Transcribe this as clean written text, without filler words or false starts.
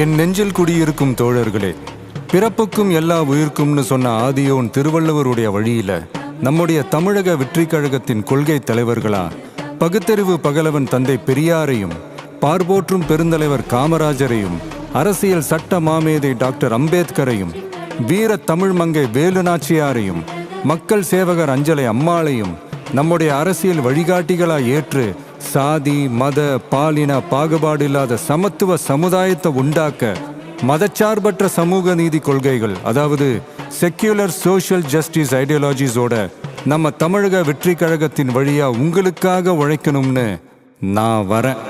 என் நெஞ்சில் குடியிருக்கும் தோழர்களே, பிறப்புக்கும் எல்லா உயிர்க்கும்னு சொன்ன ஆதியோன் திருவள்ளுவருடைய வழியில நம்முடைய தமிழக வெற்றி கழகத்தின் கொள்கை தலைவர்களா பகுத்தறிவு பகலவன் தந்தை பெரியாரையும், பார்போற்றும் பெருந்தலைவர் காமராஜரையும், அரசியல் சட்ட மாமேதை டாக்டர் அம்பேத்கரையும், வீர தமிழ் மங்கை வேலு நாச்சியாரையும், மக்கள் சேவகர் அஞ்சலை அம்மாளையும் நம்முடைய அரசியல் வழிகாட்டிகளாய் ஏற்று சாதி மத பாலின பாகுபாடு இல்லாத சமத்துவ சமுதாயத்தை உண்டாக்க மதச்சார்பற்ற சமூக நீதி கொள்கைகள், அதாவது செக்யூலர் சோஷியல் ஜஸ்டிஸ் ஐடியாலஜிஸோட நம்ம தமிழக வெற்றி கழகத்தின் வழியா உங்களுக்காக உழைக்கணும்னு நான் வரேன்.